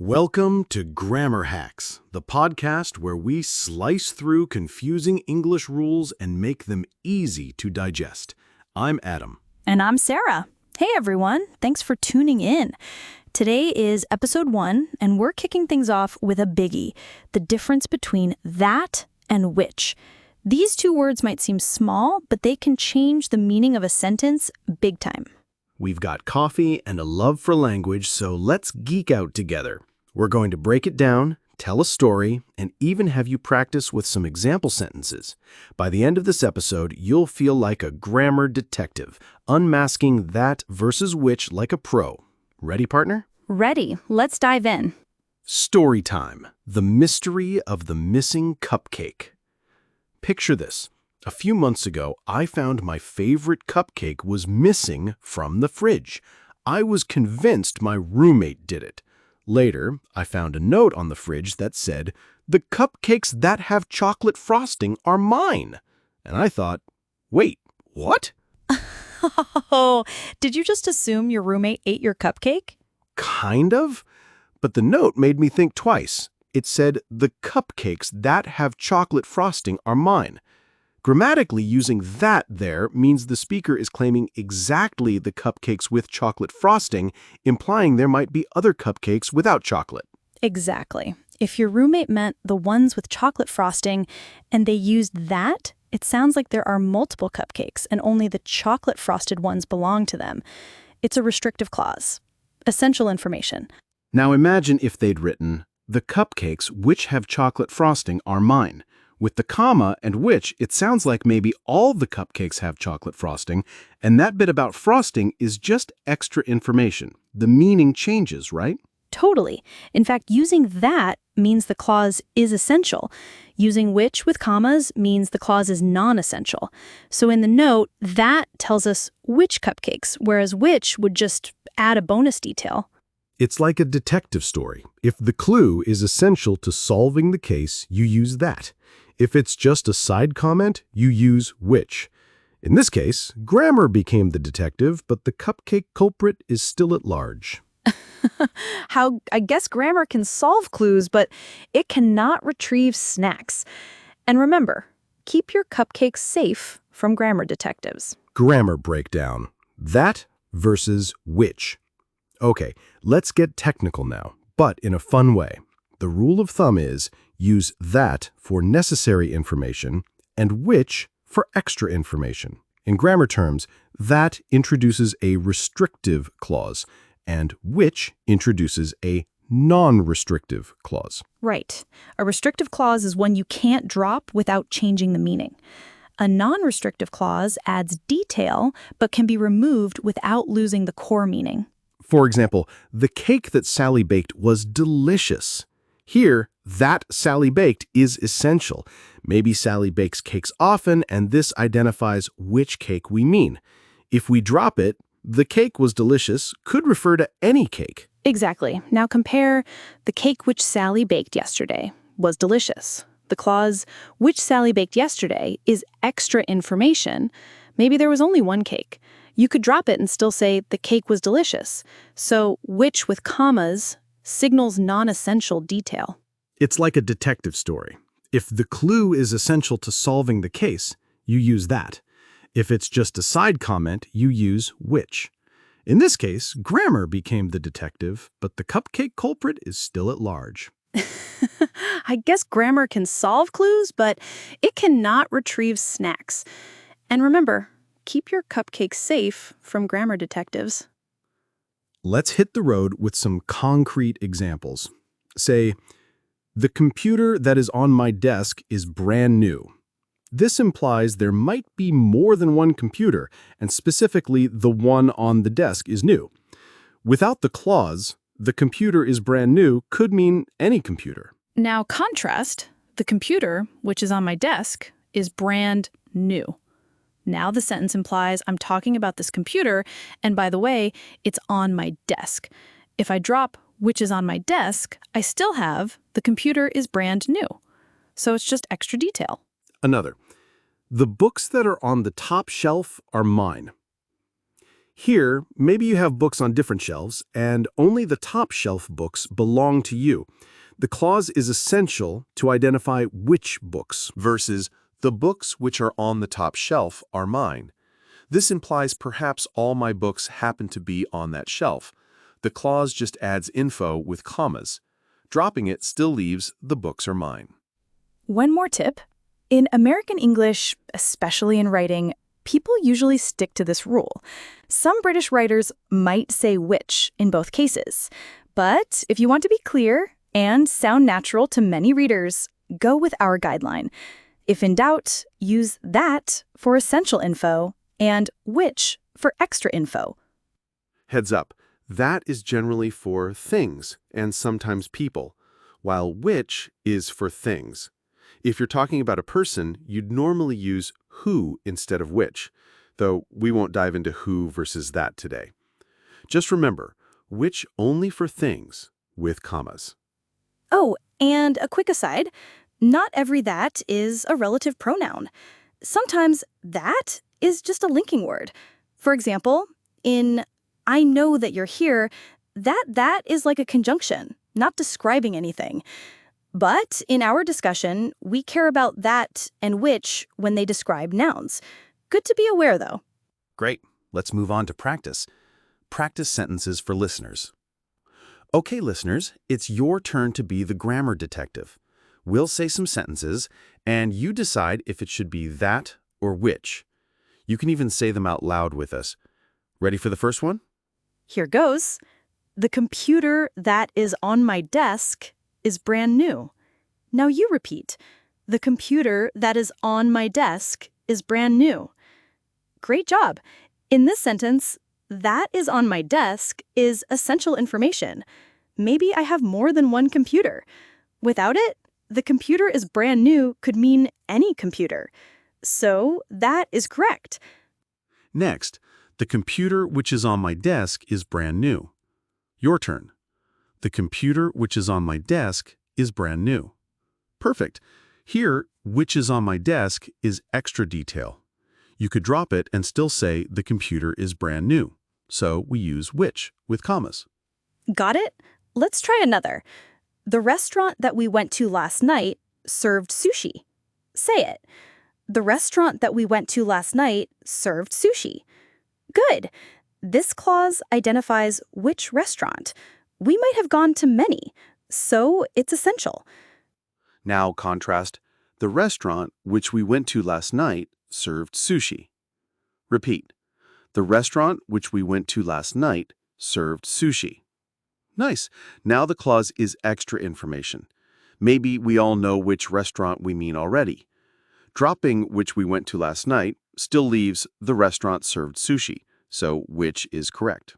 Welcome to Grammar Hacks, the podcast where we slice through confusing English rules and make them easy to digest. I'm Adam. And I'm Sarah. Hey everyone, thanks for tuning in. Today is episode 1, and we're kicking things off with a biggie, the difference between that and which. These two words might seem small, but they can change the meaning of a sentence big time. We've got coffee and a love for language, so let's geek out together. We're going to break it down, tell a story, and even have you practice with some example sentences. By the end of this episode, you'll feel like a grammar detective, unmasking that versus which like a pro. Ready, partner? Ready. Let's dive in. Story time. The mystery of the missing cupcake. Picture this. A few months ago, I found my favorite cupcake was missing from the fridge. I was convinced my roommate did it. Later, I found a note on the fridge that said, "The cupcakes that have chocolate frosting are mine." And I thought, wait, what? Oh, did you just assume your roommate ate your cupcake? Kind of. But the note made me think twice. It said, "The cupcakes that have chocolate frosting are mine." Grammatically, using that there means the speaker is claiming exactly the cupcakes with chocolate frosting, implying there might be other cupcakes without chocolate. Exactly. If your roommate meant the ones with chocolate frosting and they used that, it sounds like there are multiple cupcakes and only the chocolate frosted ones belong to them. It's a restrictive clause. Essential information. Now imagine if they'd written, "The cupcakes which have chocolate frosting are mine." With the comma and which, it sounds like maybe all the cupcakes have chocolate frosting, and that bit about frosting is just extra information. The meaning changes, right? Totally. In fact, using that means the clause is essential. Using which with commas means the clause is non-essential. So in the note, that tells us which cupcakes, whereas which would just add a bonus detail. It's like a detective story. If the clue is essential to solving the case, you use that. If it's just a side comment, you use which. In this case, grammar became the detective, but the cupcake culprit is still at large. How I guess grammar can solve clues, but it cannot retrieve snacks. And remember, keep your cupcakes safe from grammar detectives. Grammar breakdown. That versus which. Okay, let's get technical now, but in a fun way. The rule of thumb is use that for necessary information and which for extra information. In grammar terms, that introduces a restrictive clause and which introduces a non-restrictive clause. Right. A restrictive clause is one you can't drop without changing the meaning. A non-restrictive clause adds detail but can be removed without losing the core meaning. For example, the cake that Sally baked was delicious. Here, that Sally baked is essential. Maybe Sally bakes cakes often, and this identifies which cake we mean. If we drop it, the cake was delicious could refer to any cake. Exactly. Now compare the cake which Sally baked yesterday was delicious. The clause, which Sally baked yesterday, is extra information. Maybe there was only one cake. You could drop it and still say the cake was delicious. So which with commas signals non-essential detail. It's like a detective story. If the clue is essential to solving the case, you use that. If it's just a side comment, you use which. In this case, grammar became the detective, but the cupcake culprit is still at large. I guess grammar can solve clues, but it cannot retrieve snacks. And remember, keep your cupcakes safe from grammar detectives. Let's hit the road with some concrete examples. Say, "The computer that is on my desk is brand new." This implies there might be more than one computer, and specifically the one on the desk is new. Without the clause, "the computer is brand new" could mean any computer. Now contrast, the computer, which is on my desk, is brand new. Now the sentence implies I'm talking about this computer, and by the way, it's on my desk. If I drop which is on my desk, I still have the computer is brand new. So it's just extra detail. Another, "The books that are on the top shelf are mine." Here, maybe you have books on different shelves, and only the top shelf books belong to you. The clause is essential to identify which books versus the books which are on the top shelf are mine. This implies perhaps all my books happen to be on that shelf. The clause just adds info with commas. Dropping it still leaves the books are mine. One more tip. In American English, especially in writing, people usually stick to this rule. Some British writers might say which in both cases. But if you want to be clear and sound natural to many readers, go with our guideline. If in doubt, use that for essential info and which for extra info. Heads up, that is generally for things and sometimes people, while which is for things. If you're talking about a person, you'd normally use who instead of which, though we won't dive into who versus that today. Just remember, which only for things with commas. Oh, and a quick aside, not every that is a relative pronoun. Sometimes that is just a linking word. For example, in I know that you're here, that is like a conjunction, not describing anything. But in our discussion, we care about that and which when they describe nouns. Good to be aware, though. Great. Let's move on to practice. Practice sentences for listeners. Okay, listeners, it's your turn to be the grammar detective. We'll say some sentences, and you decide if it should be that or which. You can even say them out loud with us. Ready for the first one? Here goes. The computer that is on my desk is brand new. Now you repeat. The computer that is on my desk is brand new. Great job. In this sentence, that is on my desk is essential information. Maybe I have more than one computer. Without it, the computer is brand new could mean any computer. So that is correct. Next, the computer which is on my desk is brand new. Your turn. The computer which is on my desk is brand new. Perfect. Here, which is on my desk is extra detail. You could drop it and still say the computer is brand new. So we use which with commas. Got it? Let's try another. The restaurant that we went to last night served sushi. Say it. The restaurant that we went to last night served sushi. Good. This clause identifies which restaurant. We might have gone to many, so it's essential. Now contrast, the restaurant which we went to last night served sushi. Repeat. The restaurant which we went to last night served sushi. Nice. Now the clause is extra information. Maybe we all know which restaurant we mean already. Dropping which we went to last night still leaves the restaurant served sushi, so which is correct.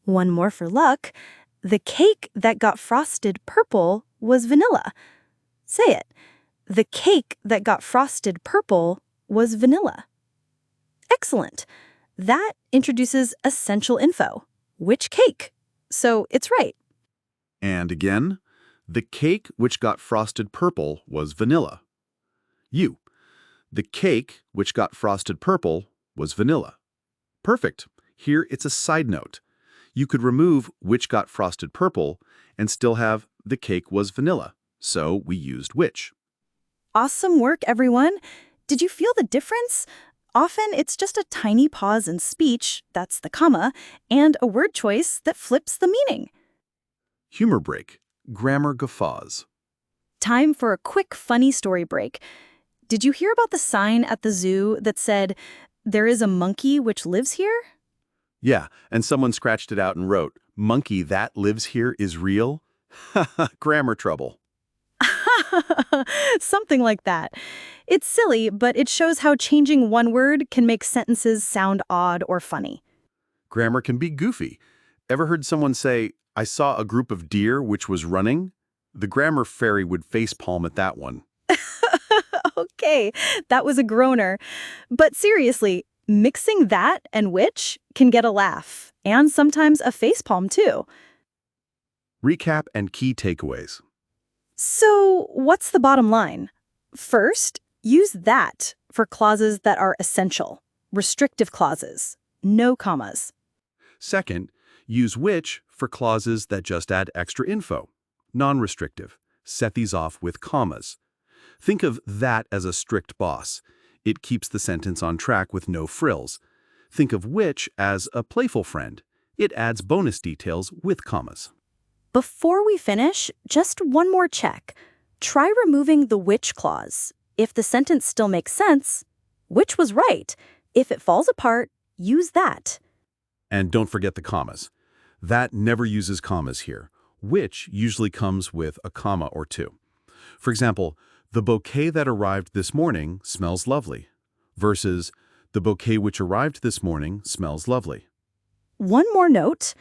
One more for luck. The cake that got frosted purple was vanilla. Say it. The cake that got frosted purple was vanilla. Excellent. That introduces essential info. Which cake? So it's right. And again, the cake which got frosted purple was vanilla. You. The cake which got frosted purple was vanilla. Perfect. Here it's a side note. You could remove which got frosted purple and still have the cake was vanilla. So we used which. Awesome work, everyone. Did you feel the difference? Often it's just a tiny pause in speech, that's the comma, and a word choice that flips the meaning. Humor break. Grammar guffaws. Time for a quick funny story break. Did you hear about the sign at the zoo that said, "There is a monkey which lives here"? Yeah, and someone scratched it out and wrote, "Monkey that lives here is real?" Grammar trouble. Something like that. It's silly, but it shows how changing one word can make sentences sound odd or funny. Grammar can be goofy. Ever heard someone say, "I saw a group of deer which was running"? The grammar fairy would facepalm at that one. Okay, that was a groaner. But seriously, mixing that and which can get a laugh, and sometimes a facepalm too. Recap and key takeaways. So, what's the bottom line? First, use that for clauses that are essential, restrictive clauses, no commas. Second, use which for clauses that just add extra info. Non-restrictive. Set these off with commas. Think of that as a strict boss. It keeps the sentence on track with no frills. Think of which as a playful friend. It adds bonus details with commas. Before we finish, just one more check. Try removing the which clause. If the sentence still makes sense, which was right. If it falls apart, use that. And don't forget the commas. That never uses commas here. Which usually comes with a comma or two. For example, the bouquet that arrived this morning smells lovely, versus the bouquet which arrived this morning smells lovely. One more note.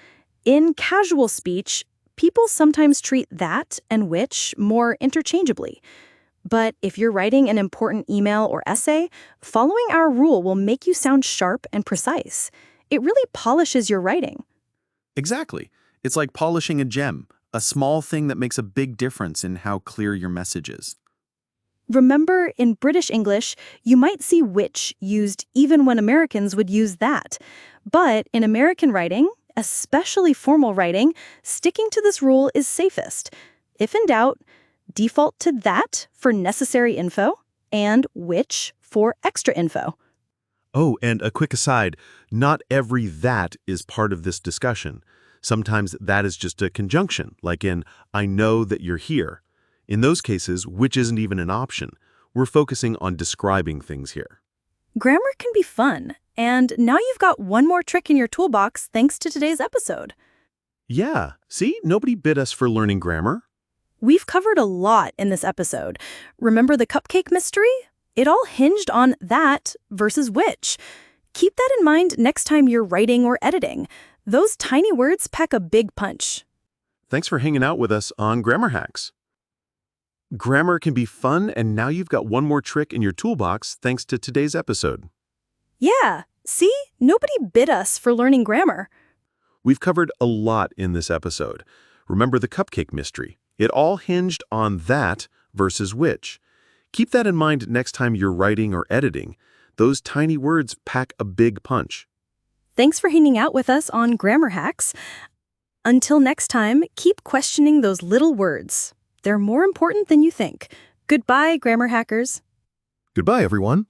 In casual speech, people sometimes treat that and which more interchangeably. But if you're writing an important email or essay, following our rule will make you sound sharp and precise. It really polishes your writing. Exactly. It's like polishing a gem, a small thing that makes a big difference in how clear your message is. Remember, in British English, you might see which used even when Americans would use that. But in American writing, especially formal writing, sticking to this rule is safest. If in doubt, default to that for necessary info and which for extra info. Oh, and a quick aside, not every that is part of this discussion. Sometimes that is just a conjunction, like in, I know that you're here. In those cases, which isn't even an option. We're focusing on describing things here. Grammar can be fun, and now you've got one more trick in your toolbox thanks to today's episode. Yeah, see, nobody bid us for learning grammar. We've covered a lot in this episode. Remember the cupcake mystery? It all hinged on that versus which. Keep that in mind next time you're writing or editing. Those tiny words pack a big punch. Thanks for hanging out with us on Grammar Hacks. Grammar can be fun, and now you've got one more trick in your toolbox thanks to today's episode. Yeah, see? Nobody bid us for learning grammar. We've covered a lot in this episode. Remember the cupcake mystery. It all hinged on that versus which. Keep that in mind next time you're writing or editing. Those tiny words pack a big punch. Thanks for hanging out with us on Grammar Hacks. Until next time, keep questioning those little words. They're more important than you think. Goodbye, Grammar Hackers. Goodbye, everyone.